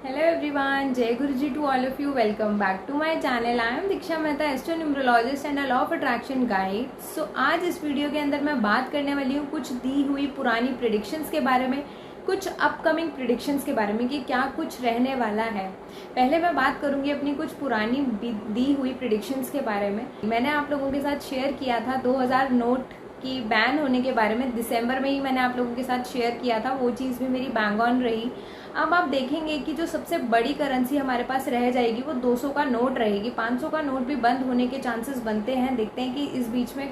Hello everyone, जय Guru ji to all of you. Welcome back to my channel. I am Diksha Mehta, astro numerologist and a law of attraction guide. So आज इस video के अंदर मैं बात करने वाली हूँ कुछ दी हुई पुरानी प्रेडिक्शंस के बारे में, कुछ अपकमिंग प्रेडिक्शंस के बारे में कि क्या कुछ रहने वाला है। पहले मैं बात करूंगी अपनी कुछ पुरानी दी हुई प्रेडिक्शंस के बारे में। मैंने आप लोगों के साथ शेयर किया था 2000 नोट की बैन होने के बारे में, दिसंबर में ही मैंने आप लोगों के साथ शेयर किया था। वो चीज़ भी मेरी बैंग ऑन रही। अब आप देखेंगे कि जो सबसे बड़ी करेंसी हमारे पास रह जाएगी वो 200 का नोट रहेगी। 500 का नोट भी बंद होने के चांसेस बनते हैं। देखते हैं कि इस बीच में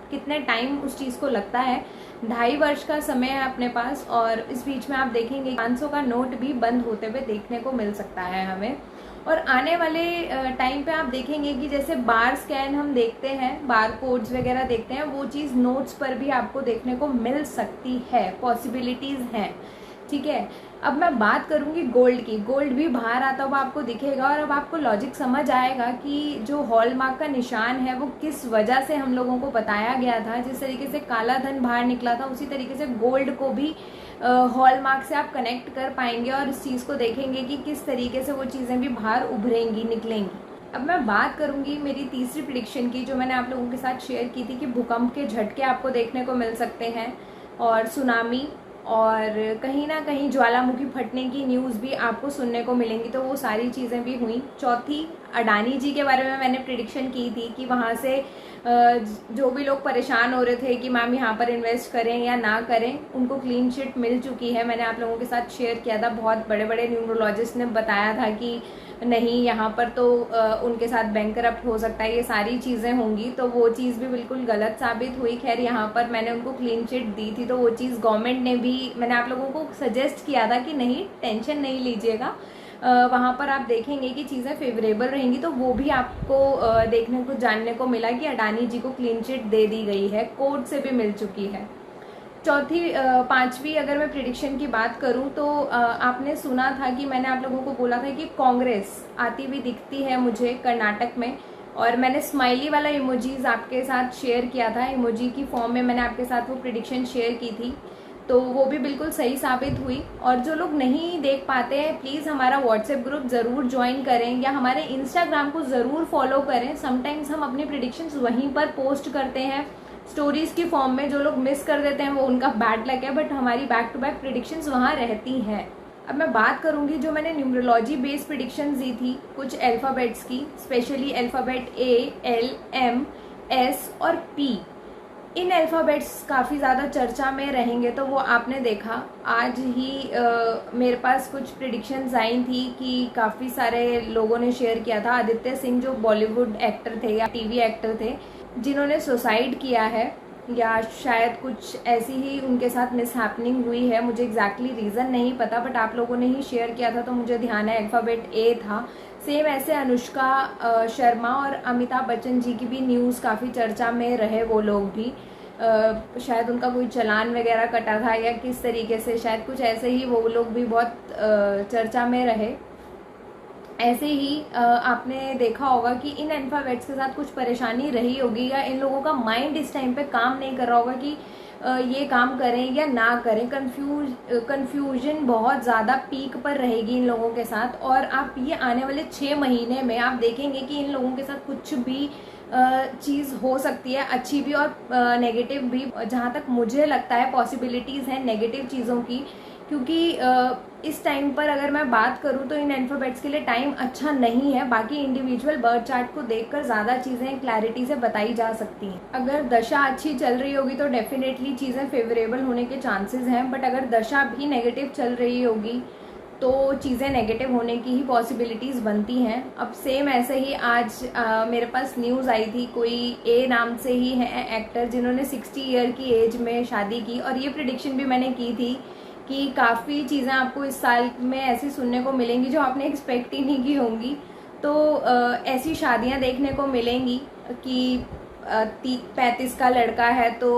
कितने टाइम उस चीज़ को लगता है। 2.5 वर्ष का समय है अपने पास, और इस बीच में आप देखेंगे 500 का नोट भी बंद होते हुए देखने को मिल सकता है हमें। और आने वाले टाइम पे आप देखेंगे कि जैसे बार स्कैन हम देखते हैं, बार कोड्स वगैरह देखते हैं, वो चीज़ नोट्स पर भी आपको देखने को मिल सकती है। पॉसिबिलिटीज़ हैं, ठीक है। अब मैं बात करूंगी गोल्ड की। गोल्ड भी बाहर आता हुआ आपको दिखेगा, और अब आपको लॉजिक समझ आएगा कि जो हॉलमार्क का निशान है वो किस वजह से हम लोगों को बताया गया था। जिस तरीके से काला धन बाहर निकला था, उसी तरीके से गोल्ड को भी हॉलमार्क से आप कनेक्ट कर पाएंगे और इस चीज़ को देखेंगे कि किस तरीके से वो चीज़ें भी बाहर उभरेंगी, निकलेंगी। अब मैं बात करूंगी मेरी तीसरी प्रेडिक्शन की, जो मैंने आप लोगों के साथ शेयर की थी कि भूकंप के झटके आपको देखने को मिल सकते हैं, और सुनामी, और कहीं ना कहीं ज्वालामुखी फटने की न्यूज़ भी आपको सुनने को मिलेंगी। तो वो सारी चीज़ें भी हुई। चौथी, अडानी जी के बारे में मैंने प्रेडिक्शन की थी कि वहाँ से जो भी लोग परेशान हो रहे थे कि मैम यहाँ पर इन्वेस्ट करें या ना करें, उनको क्लीन चिट मिल चुकी है। मैंने आप लोगों के साथ शेयर किया था। बहुत बड़े बड़े न्यूमरोलॉजिस्ट ने बताया था कि नहीं, यहाँ पर तो उनके साथ बैंकरप्ट हो सकता है, ये सारी चीज़ें होंगी। तो वो चीज़ भी बिल्कुल गलत साबित हुई। खैर, यहाँ पर मैंने उनको क्लीन चिट दी थी, तो वो चीज़ गवर्नमेंट ने भी, मैंने आप लोगों को सजेस्ट किया था कि नहीं, टेंशन नहीं लीजिएगा, वहाँ पर आप देखेंगे कि चीज़ें फेवरेबल रहेंगी। तो वो भी आपको देखने को, जानने को मिला कि अडानी जी को क्लीन चिट दे दी गई है, कोर्ट से भी मिल चुकी है। पांचवी अगर मैं प्रिडिक्शन की बात करूं तो आपने सुना था कि मैंने आप लोगों को बोला था कि कांग्रेस आती हुई दिखती है मुझे कर्नाटक में, और मैंने स्माइली वाला इमोजीज आपके साथ शेयर किया था। इमोजी की फॉर्म में मैंने आपके साथ वो प्रिडिक्शन शेयर की थी, तो वो भी बिल्कुल सही साबित हुई। और जो लोग नहीं देख पाते हैं, प्लीज़ हमारा व्हाट्सएप ग्रुप ज़रूर ज्वाइन करें, या हमारे इंस्टाग्राम को ज़रूर फॉलो करें। समटाइम्स हम अपनी प्रिडिक्शंस वहीं पर पोस्ट करते हैं स्टोरीज की फॉर्म में। जो लोग मिस कर देते हैं वो उनका बैड लक है, बट हमारी बैक टू बैक प्रिडिक्शंस वहाँ रहती हैं। अब मैं बात करूंगी जो मैंने न्यूमरोलॉजी बेस्ड प्रिडिक्शंस दी थी कुछ अल्फ़ाबेट्स की, specially alphabet A, L, M, S और P। इन अल्फ़ाबेट्स काफ़ी ज़्यादा चर्चा में रहेंगे। तो वो आपने देखा, आज ही मेरे पास कुछ प्रिडिक्शंस आई थी कि काफ़ी सारे लोगों ने शेयर किया था। आदित्य सिंह जो बॉलीवुड एक्टर थे या टीवी एक्टर थे, जिन्होंने सुसाइड किया है, या शायद कुछ ऐसी ही उनके साथ मिसहैपनिंग हुई है। मुझे एग्जैक्टली रीज़न नहीं पता, बट आप लोगों ने ही शेयर किया था तो मुझे ध्यान है अल्फ़ाबेट A था। सेम ऐसे अनुष्का शर्मा और अमिताभ बच्चन जी की भी न्यूज़ काफ़ी चर्चा में रहे। वो लोग भी शायद उनका कोई चालान वगैरह कटा था या किस तरीके से, शायद कुछ ऐसे ही वो लोग भी बहुत चर्चा में रहे। ऐसे ही आपने देखा होगा कि इन अल्फ़ाबेट्स के साथ कुछ परेशानी रही होगी, या इन लोगों का माइंड इस टाइम पे काम नहीं कर रहा होगा कि ये काम करें या ना करें। कंफ्यूजन बहुत ज़्यादा पीक पर रहेगी इन लोगों के साथ। और आप ये आने वाले 6 महीने में आप देखेंगे कि इन लोगों के साथ कुछ भी चीज़ हो सकती है, अच्छी भी और नेगेटिव भी। जहाँ तक मुझे लगता है पॉसिबिलिटीज़ हैं नेगेटिव चीज़ों की, क्योंकि इस टाइम पर अगर मैं बात करूं तो इन अल्फ़ाबेट्स के लिए टाइम अच्छा नहीं है। बाकी इंडिविजुअल बर्थ चार्ट को देखकर ज़्यादा चीज़ें क्लैरिटी से बताई जा सकती हैं। अगर दशा अच्छी चल रही होगी तो डेफिनेटली चीज़ें फेवरेबल होने के चांसेस हैं, बट अगर दशा भी नेगेटिव चल रही होगी तो चीज़ें नेगेटिव होने की ही पॉसिबिलिटीज़ बनती हैं। अब सेम ऐसे ही आज मेरे पास न्यूज़ आई थी, कोई A नाम से ही है एक्टर, जिन्होंने 60 ईयर की एज में शादी की। और ये प्रिडिक्शन भी मैंने की थी कि काफ़ी चीज़ें आपको इस साल में ऐसी सुनने को मिलेंगी जो आपने एक्सपेक्ट ही नहीं की होंगी। तो ऐसी शादियां देखने को मिलेंगी कि 35 का लड़का है तो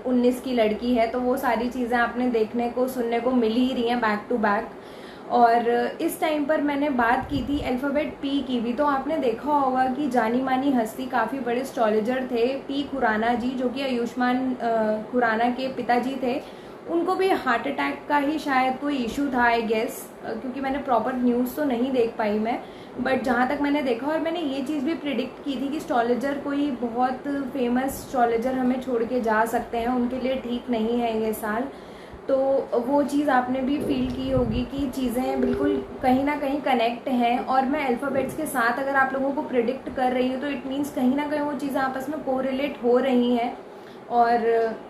19 की लड़की है। तो वो सारी चीज़ें आपने देखने को, सुनने को मिल ही रही हैं बैक टू बैक। और इस टाइम पर मैंने बात की थी अल्फ़ाबेट P की भी। तो आपने देखा होगा कि जानी मानी हस्ती, काफ़ी बड़े एस्ट्रोलॉजर थे P खुराना जी, जो कि आयुष्मान खुराना के पिताजी थे। उनको भी हार्ट अटैक का ही शायद कोई इशू था आई गेस, क्योंकि मैंने प्रॉपर न्यूज़ तो नहीं देख पाई मैं, बट जहाँ तक मैंने देखा, और मैंने ये चीज़ भी प्रिडिक्ट की थी कि एस्ट्रोलॉजर कोई बहुत फेमस एस्ट्रोलॉजर हमें छोड़ के जा सकते हैं, उनके लिए ठीक नहीं है ये साल। तो वो चीज़ आपने भी फील की होगी कि चीज़ें बिल्कुल कहीं ना कहीं कनेक्ट हैं, और मैं अल्फ़ाबेट्स के साथ अगर आप लोगों को प्रिडिक्ट कर रही हूँ तो इट मीन्स कहीं ना कहीं वो चीज़ें आपस में कोरिलेट हो रही हैं। और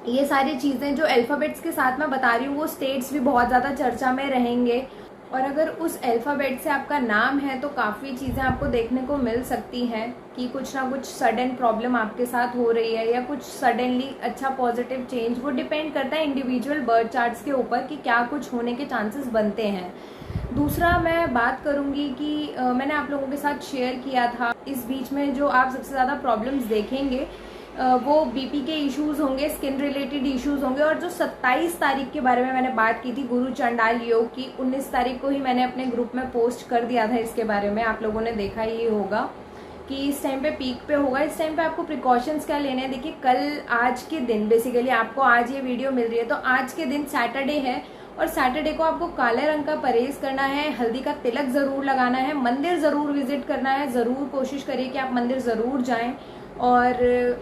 ये सारी चीज़ें जो अल्फ़ाबेट्स के साथ मैं बता रही हूँ वो स्टेट्स भी बहुत ज़्यादा चर्चा में रहेंगे, और अगर उस अल्फ़ाबेट से आपका नाम है तो काफ़ी चीज़ें आपको देखने को मिल सकती हैं कि कुछ ना कुछ सडन प्रॉब्लम आपके साथ हो रही है, या कुछ सडनली अच्छा पॉजिटिव चेंज। वो डिपेंड करता है इंडिविजुअल बर्थ चार्ट्स के ऊपर कि क्या कुछ होने के चांसेस बनते हैं। दूसरा मैं बात करूँगी कि मैंने आप लोगों के साथ शेयर किया था इस बीच में जो आप सबसे ज़्यादा प्रॉब्लम्स देखेंगे वो बीपी के इश्यूज़ होंगे, स्किन रिलेटेड इश्यूज़ होंगे। और जो 27 तारीख के बारे में मैंने बात की थी गुरु चंडाल योग की, 19 तारीख को ही मैंने अपने ग्रुप में पोस्ट कर दिया था इसके बारे में, आप लोगों ने देखा ही होगा कि इस टाइम पे पीक पे होगा। इस टाइम पे आपको प्रिकॉशंस क्या लेने हैं, देखिए कल आज के दिन बेसिकली आपको आज ये वीडियो मिल रही है तो आज के दिन सैटरडे है, और सैटरडे को आपको काले रंग का परहेज करना है, हल्दी का तिलक ज़रूर लगाना है, मंदिर ज़रूर विजिट करना है, ज़रूर कोशिश करिए कि आप मंदिर ज़रूर जाएं, और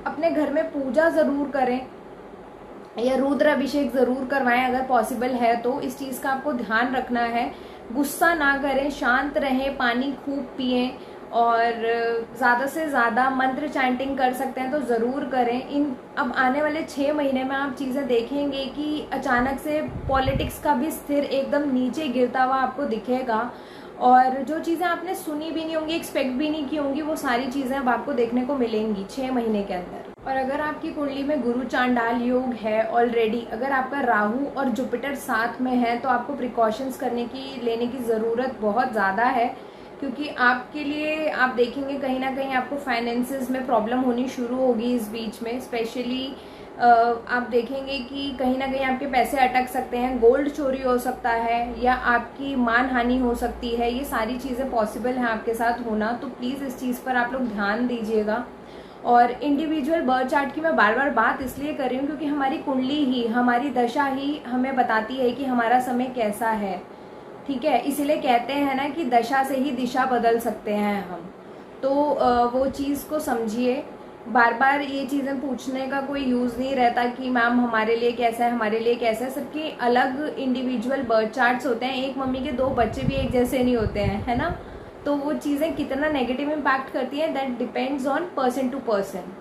अपने घर में पूजा ज़रूर करें या रुद्र अभिषेक ज़रूर करवाएं अगर पॉसिबल है तो। इस चीज़ का आपको ध्यान रखना है, गुस्सा ना करें, शांत रहें, पानी खूब पिएं, और ज़्यादा से ज़्यादा मंत्र चैंटिंग कर सकते हैं तो ज़रूर करें। इन अब आने वाले 6 महीने में आप चीज़ें देखेंगे कि अचानक से पॉलिटिक्स का भी स्थिर एकदम नीचे गिरता हुआ आपको दिखेगा, और जो चीज़ें आपने सुनी भी नहीं होंगी, एक्सपेक्ट भी नहीं की होंगी, वो सारी चीज़ें अब आपको देखने को मिलेंगी 6 महीने के अंदर। और अगर आपकी कुंडली में गुरु चांडाल योग है ऑलरेडी, अगर आपका राहु और जुपिटर साथ में है तो आपको प्रिकॉशंस लेने की ज़रूरत बहुत ज़्यादा है, क्योंकि आपके लिए आप देखेंगे कहीं ना कहीं आपको फाइनेंसेस में प्रॉब्लम होनी शुरू होगी इस बीच में। स्पेशली आप देखेंगे कि कहीं ना कहीं आपके पैसे अटक सकते हैं, गोल्ड चोरी हो सकता है, या आपकी मान हानि हो सकती है। ये सारी चीज़ें पॉसिबल हैं आपके साथ होना, तो प्लीज़ इस चीज़ पर आप लोग ध्यान दीजिएगा। और इंडिविजुअल बर्थ चार्ट की मैं बार बार बात इसलिए कर रही हूँ क्योंकि हमारी कुंडली ही, हमारी दशा ही हमें बताती है कि हमारा समय कैसा है, ठीक है। इसीलिए कहते हैं ना कि दशा से ही दिशा बदल सकते हैं हम, तो वो चीज़ को समझिए। बार बार ये चीज़ें पूछने का कोई यूज़ नहीं रहता कि मैम हमारे लिए कैसा है, हमारे लिए कैसा है। सबके अलग इंडिविजुअल बर्थ चार्ट्स होते हैं, एक मम्मी के 2 बच्चे भी एक जैसे नहीं होते हैं, है ना। तो वो चीज़ें कितना नेगेटिव इम्पैक्ट करती हैं that depends on person to person.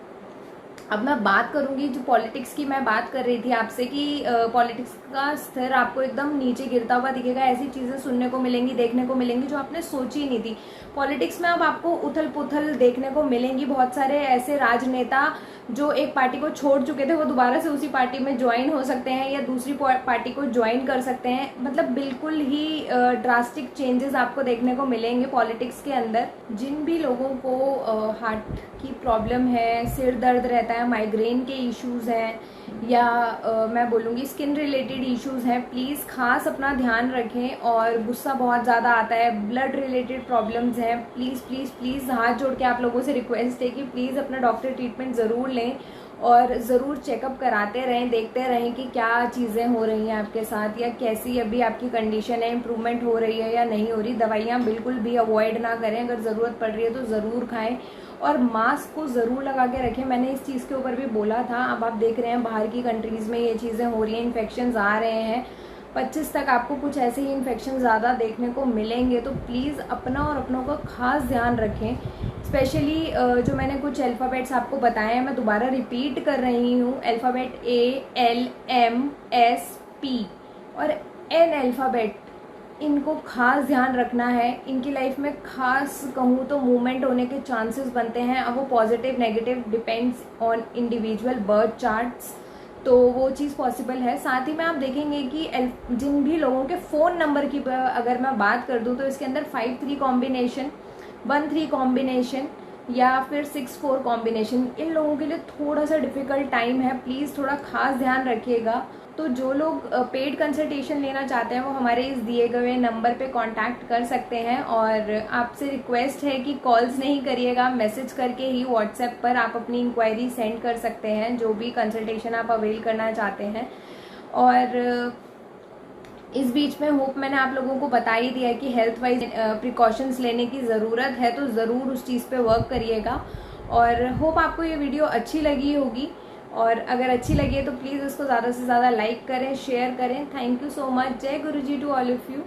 अब मैं बात करूंगी जो पॉलिटिक्स की मैं बात कर रही थी आपसे कि पॉलिटिक्स का स्तर आपको एकदम नीचे गिरता हुआ दिखेगा, ऐसी चीज़ें सुनने को मिलेंगी, देखने को मिलेंगी जो आपने सोची नहीं थी। पॉलिटिक्स में अब आपको उथल पुथल देखने को मिलेंगी, बहुत सारे ऐसे राजनेता जो एक पार्टी को छोड़ चुके थे वो दोबारा से उसी पार्टी में ज्वाइन हो सकते हैं या दूसरी पार्टी को ज्वाइन कर सकते हैं। मतलब बिल्कुल ही ड्रास्टिक चेंजेस आपको देखने को मिलेंगे पॉलिटिक्स के अंदर। जिन भी लोगों को हार्ट की प्रॉब्लम है, सिर दर्द रहता है, माइग्रेन के इश्यूज़ हैं, या मैं बोलूँगी स्किन रिलेटेड इश्यूज़ हैं, प्लीज़ खास अपना ध्यान रखें। और गुस्सा बहुत ज़्यादा आता है, ब्लड रिलेटेड प्रॉब्लम्स हैं, प्लीज़ प्लीज़ प्लीज़ हाथ जोड़ के आप लोगों से रिक्वेस्ट है कि प्लीज़ अपना डॉक्टर ट्रीटमेंट ज़रूर लें और ज़रूर चेकअप कराते रहें, देखते रहें कि क्या चीज़ें हो रही हैं आपके साथ, या कैसी अभी आपकी कंडीशन है, इम्प्रूवमेंट हो रही है या नहीं हो रही। दवाइयाँ बिल्कुल भी अवॉइड ना करें, अगर ज़रूरत पड़ रही है तो ज़रूर खाएं, और मास्क को ज़रूर लगा के रखें। मैंने इस चीज़ के ऊपर भी बोला था। अब आप देख रहे हैं बाहर की कंट्रीज़ में ये चीज़ें हो रही हैं, इन्फेक्शंस आ रहे हैं, 25 तक आपको कुछ ऐसे ही इन्फेक्शन ज़्यादा देखने को मिलेंगे, तो प्लीज़ अपना और अपनों का खास ध्यान रखें। स्पेशली जो मैंने कुछ अल्फ़ाबेट्स आपको बताए हैं, मैं दोबारा रिपीट कर रही हूँ। अल्फ़ाबेट ALMSP और N अल्फ़ाबेट, इनको खास ध्यान रखना है। इनकी लाइफ में खास कहूँ तो मूवमेंट होने के चांसेस बनते हैं। अब वो positive negative depends on individual birth charts, तो वो चीज़ पॉसिबल है। साथ ही में आप देखेंगे कि जिन भी लोगों के फ़ोन नंबर की अगर मैं बात कर दूँ तो इसके अंदर 5-3 कॉम्बिनेशन, 1-3 कॉम्बिनेशन या फिर 6-4 कॉम्बिनेशन, इन लोगों के लिए थोड़ा सा डिफ़िकल्ट टाइम है, प्लीज़ थोड़ा खास ध्यान रखिएगा। तो जो लोग पेड कंसल्टेशन लेना चाहते हैं वो हमारे इस दिए गए नंबर पे कांटेक्ट कर सकते हैं। और आपसे रिक्वेस्ट है कि कॉल्स नहीं करिएगा, मैसेज करके ही व्हाट्सएप पर आप अपनी इंक्वायरी सेंड कर सकते हैं, जो भी कंसल्टेशन आप अवेल करना चाहते हैं। और इस बीच में होप मैंने आप लोगों को बता ही दिया कि हेल्थ वाइज प्रिकॉशंस लेने की ज़रूरत है, तो ज़रूर उस चीज़ पे वर्क करिएगा। और होप आपको ये वीडियो अच्छी लगी होगी, और अगर अच्छी लगी है तो प्लीज़ इसको ज़्यादा से ज़्यादा लाइक करें, शेयर करें। Thank you so much. जय गुरुजी टू ऑल ऑफ यू।